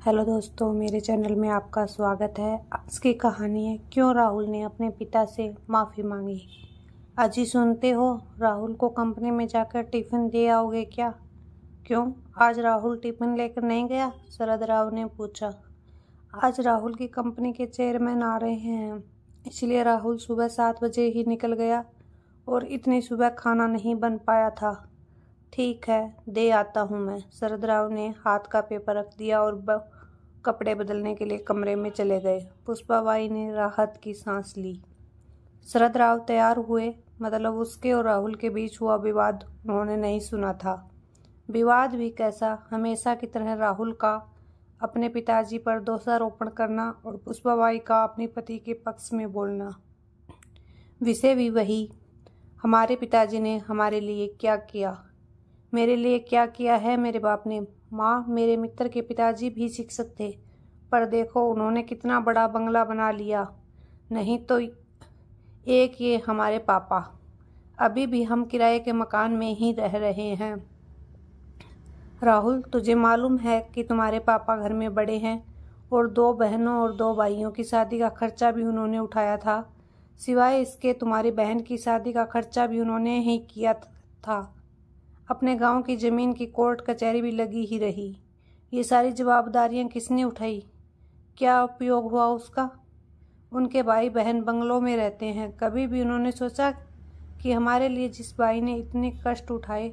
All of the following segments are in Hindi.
हेलो दोस्तों, मेरे चैनल में आपका स्वागत है। आज की कहानी है क्यों राहुल ने अपने पिता से माफ़ी मांगी। आज ही सुनते हो, राहुल को कंपनी में जाकर टिफ़िन दे आओगे क्या? क्यों, आज राहुल टिफ़िन लेकर नहीं गया? शरद राव ने पूछा। आज राहुल की कंपनी के चेयरमैन आ रहे हैं, इसलिए राहुल सुबह 7 बजे ही निकल गया और इतनी सुबह खाना नहीं बन पाया था। ठीक है, दे आता हूँ मैं। शरद राव ने हाथ का पेपर रख दिया और कपड़े बदलने के लिए कमरे में चले गए। पुष्पाबाई ने राहत की सांस ली। शरद राव तैयार हुए, मतलब उसके और राहुल के बीच हुआ विवाद उन्होंने नहीं सुना था। विवाद भी कैसा, हमेशा की तरह राहुल का अपने पिताजी पर दोषारोपण करना और पुष्पाबाई का अपने पति के पक्ष में बोलना। विषय भी वही, हमारे पिताजी ने हमारे लिए क्या किया। मेरे लिए क्या किया है मेरे बाप ने? माँ, मेरे मित्र के पिताजी भी शिक्षक थे, पर देखो उन्होंने कितना बड़ा बंगला बना लिया। नहीं तो एक ये हमारे पापा, अभी भी हम किराए के मकान में ही रह रहे हैं। राहुल, तुझे मालूम है कि तुम्हारे पापा घर में बड़े हैं और 2 बहनों और 2 भाइयों की शादी का खर्चा भी उन्होंने उठाया था। सिवाय इसके तुम्हारी बहन की शादी का खर्चा भी उन्होंने ही किया था। अपने गांव की ज़मीन की कोर्ट कचहरी भी लगी ही रही। ये सारी जवाबदारियां किसने उठाई? क्या उपयोग हुआ उसका? उनके भाई बहन बंगलों में रहते हैं। कभी भी उन्होंने सोचा कि हमारे लिए जिस भाई ने इतने कष्ट उठाए,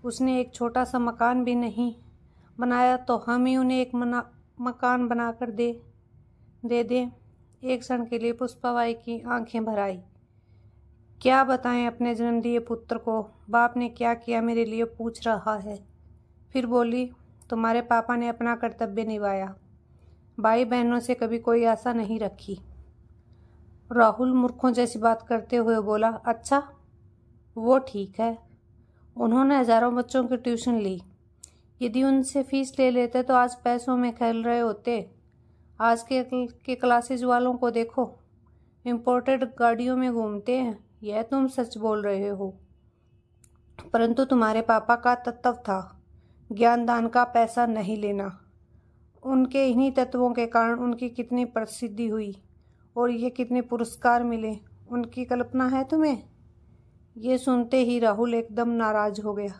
उसने एक छोटा सा मकान भी नहीं बनाया, तो हम ही उन्हें एक मकान बनाकर दे दें। एक क्षण के लिए पुष्पाबाई की आंखें भर आई। क्या बताएं अपने जन्मदिए पुत्र को, बाप ने क्या किया मेरे लिए पूछ रहा है। फिर बोली, तुम्हारे पापा ने अपना कर्तव्य निभाया, भाई बहनों से कभी कोई आशा नहीं रखी। राहुल मूर्खों जैसी बात करते हुए बोला, अच्छा वो ठीक है, उन्होंने हजारों बच्चों की ट्यूशन ली। यदि उनसे फीस ले लेते तो आज पैसों में खेल रहे होते। आज के क्लासेज वालों को देखो, इम्पोर्टेड गाड़ियों में घूमते हैं। यह तुम सच बोल रहे हो, परंतु तुम्हारे पापा का तत्व था ज्ञान दान का पैसा नहीं लेना। उनके इन्हीं तत्वों के कारण उनकी कितनी प्रसिद्धि हुई और ये कितने पुरस्कार मिले, उनकी कल्पना है तुम्हें? ये सुनते ही राहुल एकदम नाराज हो गया।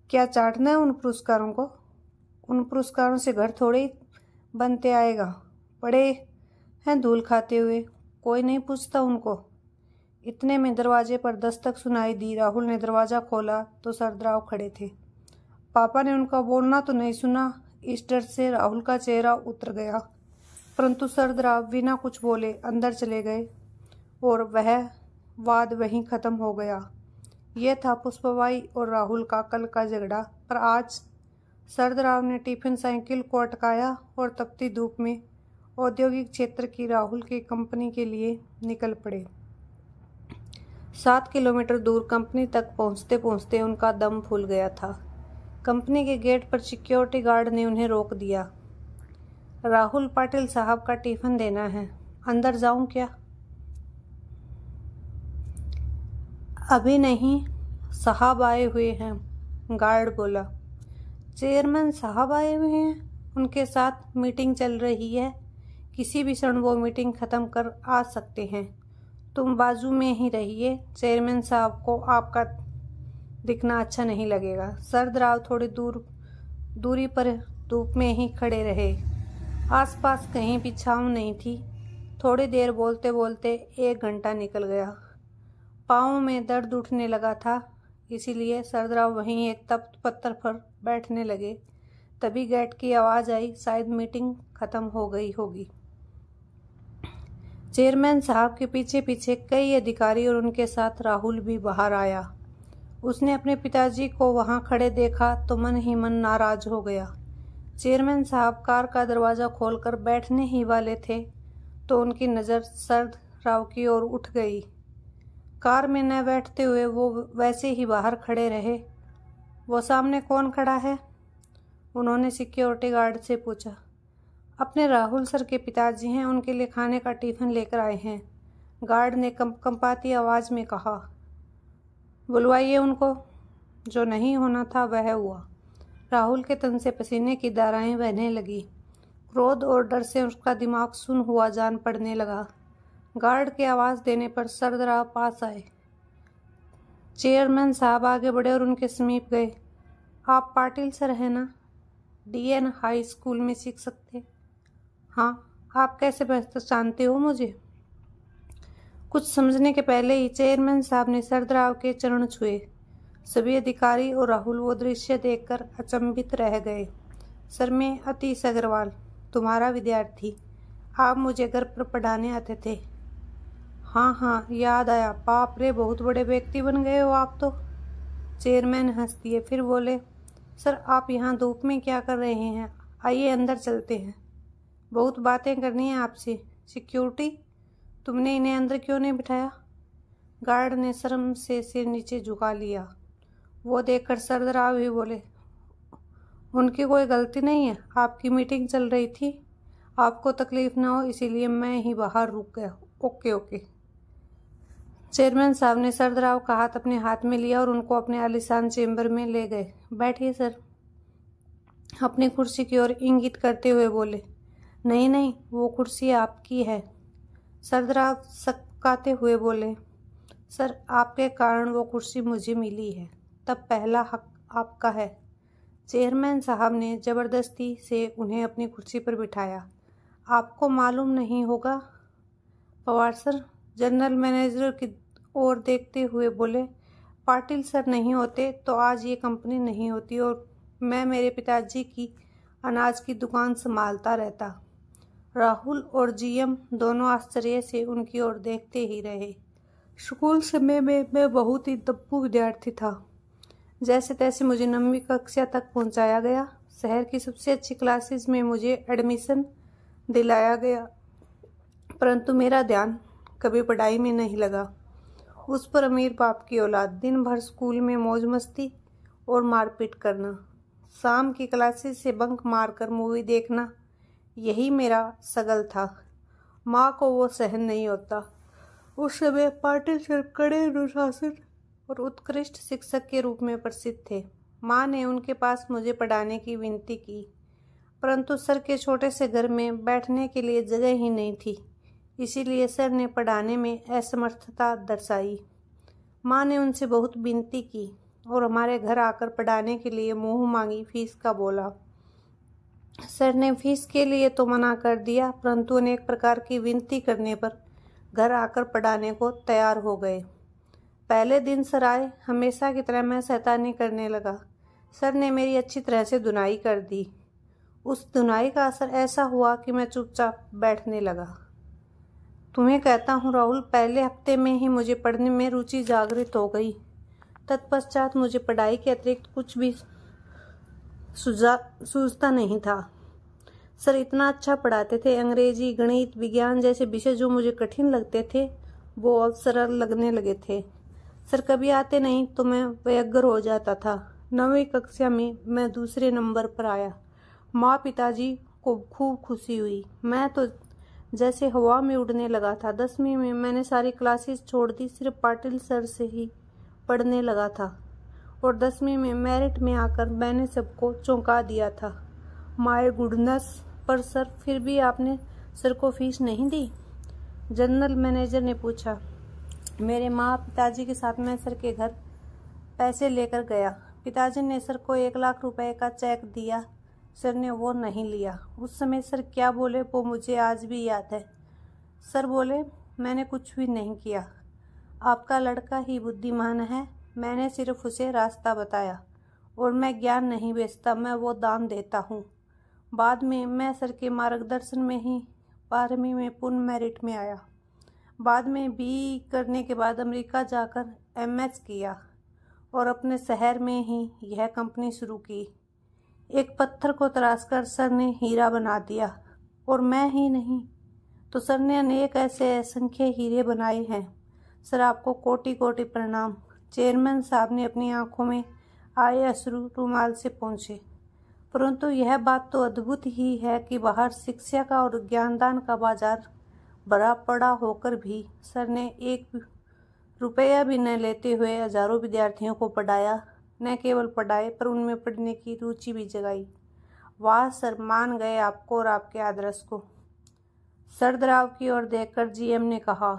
क्या चाटना है उन पुरस्कारों को? उन पुरस्कारों से घर थोड़े बनते आएगा, पड़े हैं धूल खाते हुए, कोई नहीं पूछता उनको। इतने में दरवाजे पर दस्तक सुनाई दी। राहुल ने दरवाज़ा खोला तो शरद राव खड़े थे। पापा ने उनका बोलना तो नहीं सुना, इस डर से राहुल का चेहरा उतर गया। परंतु शरद राव बिना कुछ बोले अंदर चले गए और वह वाद वहीं खत्म हो गया। यह था पुष्पाबाई और राहुल का कल का झगड़ा। पर आज शरद राव ने टिफिन साइकिल को अटकाया और तपती धूप में औद्योगिक क्षेत्र की राहुल की कंपनी के लिए निकल पड़े। 7 किलोमीटर दूर कंपनी तक पहुंचते पहुंचते उनका दम फूल गया था। कंपनी के गेट पर सिक्योरिटी गार्ड ने उन्हें रोक दिया। राहुल पाटिल साहब का टिफिन देना है, अंदर जाऊं क्या? अभी नहीं, साहब आए हुए हैं, गार्ड बोला। चेयरमैन साहब आए हुए हैं, उनके साथ मीटिंग चल रही है, किसी भी क्षण वो मीटिंग खत्म कर आ सकते हैं। तुम बाजू में ही रहिए, चेयरमैन साहब को आपका दिखना अच्छा नहीं लगेगा। शरद राव थोड़ी दूरी पर धूप में ही खड़े रहे। आसपास कहीं भी छाँव नहीं थी। थोड़ी देर बोलते बोलते 1 घंटा निकल गया। पाँव में दर्द उठने लगा था, इसीलिए शरद राव वहीं एक तप्त पत्थर पर बैठने लगे। तभी गेट की आवाज़ आई, शायद मीटिंग खत्म हो गई होगी। चेयरमैन साहब के पीछे पीछे कई अधिकारी और उनके साथ राहुल भी बाहर आया। उसने अपने पिताजी को वहां खड़े देखा तो मन ही मन नाराज हो गया। चेयरमैन साहब कार का दरवाज़ा खोलकर बैठने ही वाले थे तो उनकी नज़र शरद राव की ओर उठ गई। कार में न बैठते हुए वो वैसे ही बाहर खड़े रहे। वो सामने कौन खड़ा है? उन्होंने सिक्योरिटी गार्ड से पूछा। अपने राहुल सर के पिताजी हैं, उनके लिए खाने का टिफिन लेकर आए हैं, गार्ड ने कंपाती आवाज़ में कहा। बुलवाइए उनको। जो नहीं होना था वह हुआ। राहुल के तन से पसीने की धाराएं बहने लगी। क्रोध और डर से उसका दिमाग सुन्न हुआ जान पड़ने लगा। गार्ड के आवाज़ देने पर सरदार पास आए। चेयरमैन साहब आगे बढ़े और उनके समीप गए। आप पाटिल सर हैं ना? डीएन हाई स्कूल में शिक्षक थे। हाँ, आप कैसे पहचानते हो मुझे? कुछ समझने के पहले ही चेयरमैन साहब ने सरदार के चरण छुए। सभी अधिकारी और राहुल वो दृश्य देखकर अचंभित रह गए। सर, मैं अतीश अग्रवाल, तुम्हारा विद्यार्थी। आप मुझे घर पर पढ़ाने आते थे। हाँ, याद आया। बाप रे, बहुत बड़े व्यक्ति बन गए हो आप तो। चेयरमैन हंस दिए, फिर बोले, सर आप यहाँ धूप में क्या कर रहे हैं? आइए अंदर चलते हैं, बहुत बातें करनी है आपसे। सिक्योरिटी, तुमने इन्हें अंदर क्यों नहीं बिठाया? गार्ड ने शर्म से सिर नीचे झुका लिया। वो देखकर सरदार भी बोले, उनकी कोई गलती नहीं है, आपकी मीटिंग चल रही थी, आपको तकलीफ ना हो इसीलिए मैं ही बाहर रुक गया। ओके। चेयरमैन साहब ने सरदार का हाथ अपने हाथ में लिया और उनको अपने आलीशान चेंबर में ले गए। बैठिए सर, अपनी कुर्सी की ओर इंगित करते हुए बोले। नहीं, वो कुर्सी आपकी है। सरदार सकाते हुए बोले, सर आपके कारण वो कुर्सी मुझे मिली है, तब पहला हक आपका है। चेयरमैन साहब ने ज़बरदस्ती से उन्हें अपनी कुर्सी पर बिठाया। आपको मालूम नहीं होगा? पवार सर जनरल मैनेजर की ओर देखते हुए बोले, पाटिल सर नहीं होते तो आज ये कंपनी नहीं होती और मैं मेरे पिताजी की अनाज की दुकान संभालता रहता। राहुल और जीएम दोनों आश्चर्य से उनकी ओर देखते ही रहे। स्कूल समय में मैं बहुत ही दप्पू विद्यार्थी था। जैसे तैसे मुझे 9वीं कक्षा तक पहुंचाया गया। शहर की सबसे अच्छी क्लासेस में मुझे एडमिशन दिलाया गया, परंतु मेरा ध्यान कभी पढ़ाई में नहीं लगा। उस पर अमीर बाप की औलाद, दिन भर स्कूल में मौज मस्ती और मारपीट करना, शाम की क्लासेस से बंक मारकर मूवी देखना, यही मेरा सगल था। माँ को वो सहन नहीं होता। उस समय पाटिल सर कड़े अनुशासन और उत्कृष्ट शिक्षक के रूप में प्रसिद्ध थे। माँ ने उनके पास मुझे पढ़ाने की विनती की, परंतु सर के छोटे से घर में बैठने के लिए जगह ही नहीं थी, इसीलिए सर ने पढ़ाने में असमर्थता दर्शाई। माँ ने उनसे बहुत विनती की और हमारे घर आकर पढ़ाने के लिए मुँह मांगी फीस का बोला। सर ने फीस के लिए तो मना कर दिया, परंतु अनेक प्रकार की विनती करने पर घर आकर पढ़ाने को तैयार हो गए। पहले दिन सर आए, हमेशा की तरह मैं शैतानी करने लगा। सर ने मेरी अच्छी तरह से धुनाई कर दी। उस धुनाई का असर ऐसा हुआ कि मैं चुपचाप बैठने लगा। तुम्हें कहता हूँ राहुल, पहले हफ्ते में ही मुझे पढ़ने में रुचि जागृत हो गई। तत्पश्चात मुझे पढ़ाई के अतिरिक्त कुछ भी सूझता नहीं था। सर इतना अच्छा पढ़ाते थे, अंग्रेजी, गणित, विज्ञान जैसे विषय जो मुझे कठिन लगते थे वो अब सरल लगने लगे थे। सर कभी आते नहीं तो मैं व्यग्र हो जाता था। 9वीं कक्षा में मैं दूसरे नंबर पर आया। माँ पिताजी को खूब खुशी हुई। मैं तो जैसे हवा में उड़ने लगा था। 10वीं में मैंने सारी क्लासेस छोड़ दी, सिर्फ पाटिल सर से ही पढ़ने लगा था और 10वीं में मेरिट में आकर मैंने सबको चौंका दिया था। माय गुडनेस, पर सर फिर भी आपने सर को फीस नहीं दी? जनरल मैनेजर ने पूछा। मेरे माँ पिताजी के साथ मैं सर के घर पैसे लेकर गया। पिताजी ने सर को 1 लाख रुपए का चेक दिया। सर ने वो नहीं लिया। उस समय सर क्या बोले वो मुझे आज भी याद है। सर बोले, मैंने कुछ भी नहीं किया, आपका लड़का ही बुद्धिमान है, मैंने सिर्फ उसे रास्ता बताया और मैं ज्ञान नहीं बेचता, मैं वो दान देता हूँ। बाद में मैं सर के मार्गदर्शन में ही 12वीं में पूर्ण मेरिट में आया। बाद में बीई करने के बाद अमेरिका जाकर एमएस किया और अपने शहर में ही यह कंपनी शुरू की। एक पत्थर को तराशकर सर ने हीरा बना दिया और मैं ही नहीं तो सर ने अनेक ऐसे असंख्य हीरे बनाए हैं। सर आपको कोटि कोटि प्रणाम। चेयरमैन साहब ने अपनी आंखों में आए अश्रु रुमाल से पोंछे। परंतु यह बात तो अद्भुत ही है कि बाहर शिक्षा का और ज्ञानदान का बाजार भरा पड़ा होकर भी सर ने 1 रुपया भी न लेते हुए हजारों विद्यार्थियों को पढ़ाया। न केवल पढ़ाए पर उनमें पढ़ने की रुचि भी जगाई। वाह सर, मान गए आपको और आपके आदर्श को। सरदराव की ओर देखकर जीएम ने कहा,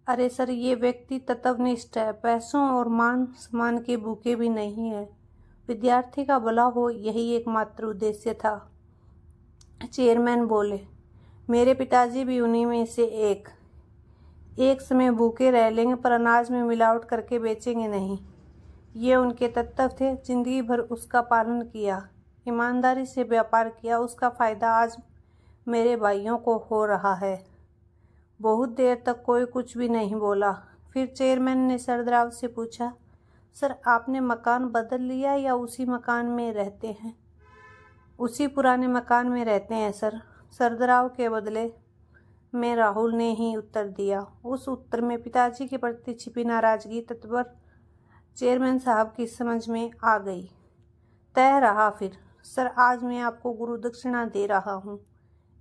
अरे सर, ये व्यक्ति तत्वनिष्ठ है, पैसों और मान सम्मान के भूखे भी नहीं है। विद्यार्थी का भला हो, यही एकमात्र उद्देश्य था। चेयरमैन बोले, मेरे पिताजी भी उन्हीं में से एक समय भूखे रह लेंगे पर अनाज में मिलावट करके बेचेंगे नहीं। ये उनके तत्व थे। जिंदगी भर उसका पालन किया, ईमानदारी से व्यापार किया। उसका फायदा आज मेरे भाइयों को हो रहा है। बहुत देर तक कोई कुछ भी नहीं बोला। फिर चेयरमैन ने सरदराव से पूछा, सर, आपने मकान बदल लिया या उसी मकान में रहते हैं? उसी पुराने मकान में रहते हैं सर। सरदराव के बदले में राहुल ने ही उत्तर दिया। उस उत्तर में पिताजी के प्रति छिपी नाराजगी तत्पर चेयरमैन साहब की समझ में आ गई। तय रहा फिर, सर, आज मैं आपको गुरु दक्षिणा दे रहा हूँ।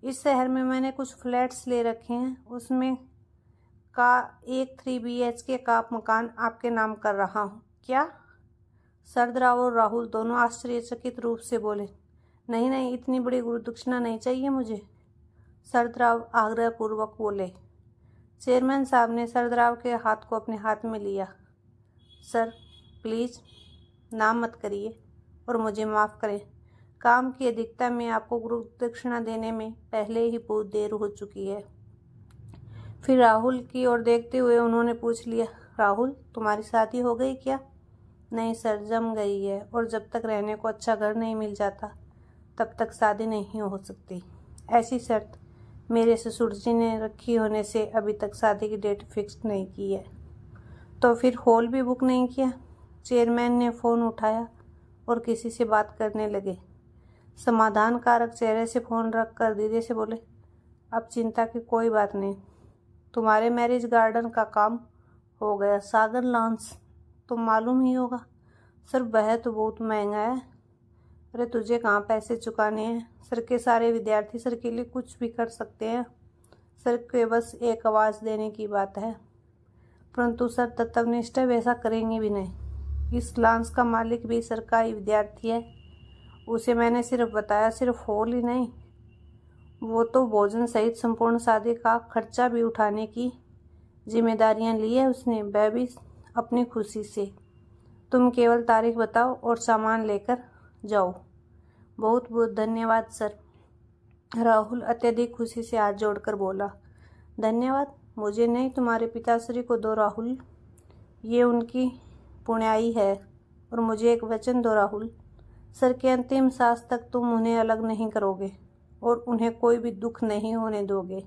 इस शहर में मैंने कुछ फ्लैट्स ले रखे हैं, उसमें का एक 3 BHK का मकान आपके नाम कर रहा हूँ। क्या? सरदराव और राहुल दोनों आश्चर्यचकित रूप से बोले, नहीं नहीं, इतनी बड़ी गुरु दक्षिणा नहीं चाहिए मुझे। सरदराव आग्रहपूर्वक बोले। चेयरमैन साहब ने सरदराव के हाथ को अपने हाथ में लिया। सर, प्लीज़ नाम मत करिए और मुझे माफ़ करें। काम की अधिकता में आपको गुरु दक्षिणा देने में पहले ही बहुत देर हो चुकी है। फिर राहुल की ओर देखते हुए उन्होंने पूछ लिया, राहुल, तुम्हारी शादी हो गई क्या? नहीं सर, जम गई है, और जब तक रहने को अच्छा घर नहीं मिल जाता तब तक शादी नहीं हो सकती। ऐसी शर्त मेरे ससुर जी ने रखी होने से अभी तक शादी की डेट फिक्स नहीं की है। तो फिर हॉल भी बुक नहीं किया? चेयरमैन ने फ़ोन उठाया और किसी से बात करने लगे। समाधान कारक चेहरे से फ़ोन रख कर दीदी से बोले, अब चिंता की कोई बात नहीं, तुम्हारे मैरिज गार्डन का काम हो गया। सागर लॉन्स तो मालूम ही होगा। सर, वह तो बहुत महंगा है। अरे तुझे कहाँ पैसे चुकाने हैं? सर के सारे विद्यार्थी सर के लिए कुछ भी कर सकते हैं। सर के बस एक आवाज़ देने की बात है, परंतु सर तत्वनिष्ठ वैसा करेंगे भी नहीं। इस लॉन्स का मालिक भी सर का ही विद्यार्थी है। उसे मैंने सिर्फ बताया, सिर्फ हॉल ही नहीं, वो तो भोजन सहित संपूर्ण शादी का खर्चा भी उठाने की जिम्मेदारियां ली है उसने, वह भी अपनी खुशी से। तुम केवल तारीख बताओ और सामान लेकर जाओ। बहुत बहुत धन्यवाद सर। राहुल अत्यधिक खुशी से हाथ जोड़कर बोला, धन्यवाद मुझे नहीं, तुम्हारे पिताश्री को दो राहुल, ये उनकी पुण्याई है। और मुझे एक वचन दो राहुल, सर के अंतिम सांस तक तुम उन्हें अलग नहीं करोगे और उन्हें कोई भी दुख नहीं होने दोगे।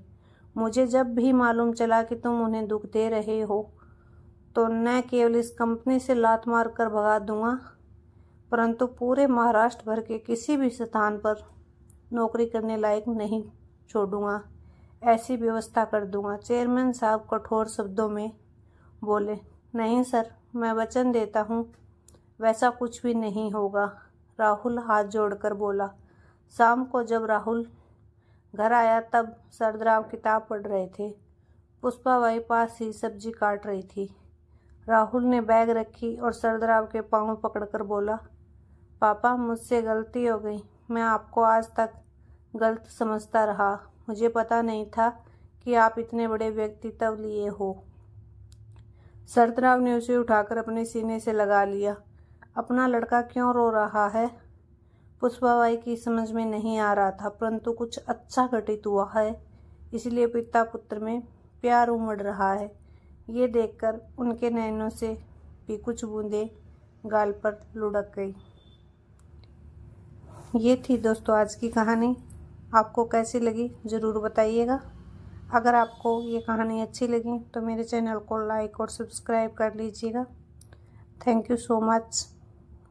मुझे जब भी मालूम चला कि तुम उन्हें दुख दे रहे हो तो न केवल इस कंपनी से लात मार कर भगा दूंगा, परंतु पूरे महाराष्ट्र भर के किसी भी स्थान पर नौकरी करने लायक नहीं छोड़ूंगा। ऐसी व्यवस्था कर दूंगा। चेयरमैन साहब कठोर शब्दों में बोले, नहीं सर, मैं वचन देता हूँ वैसा कुछ भी नहीं होगा। राहुल हाथ जोड़कर बोला। शाम को जब राहुल घर आया तब सरदराव किताब पढ़ रहे थे। पुष्पाबाई पास ही सब्जी काट रही थी। राहुल ने बैग रखी और सरदराव के पाँव पकड़कर बोला, पापा, मुझसे गलती हो गई। मैं आपको आज तक गलत समझता रहा। मुझे पता नहीं था कि आप इतने बड़े व्यक्तित्व लिए हो। सरदराव ने उसे उठाकर अपने सीने से लगा लिया। अपना लड़का क्यों रो रहा है? पुष्पाबाई की समझ में नहीं आ रहा था, परंतु कुछ अच्छा घटित हुआ है, इसलिए पिता पुत्र में प्यार उमड़ रहा है। ये देखकर उनके नैनों से भी कुछ बूंदें गाल पर लुढ़क गई। ये थी दोस्तों आज की कहानी। आपको कैसी लगी ज़रूर बताइएगा। अगर आपको ये कहानी अच्छी लगी तो मेरे चैनल को लाइक और सब्सक्राइब कर लीजिएगा। थैंक यू सो मच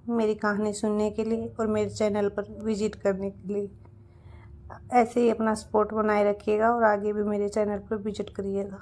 मेरी कहानी सुनने के लिए और मेरे चैनल पर विजिट करने के लिए। ऐसे ही अपना सपोर्ट बनाए रखिएगा और आगे भी मेरे चैनल पर विजिट करिएगा।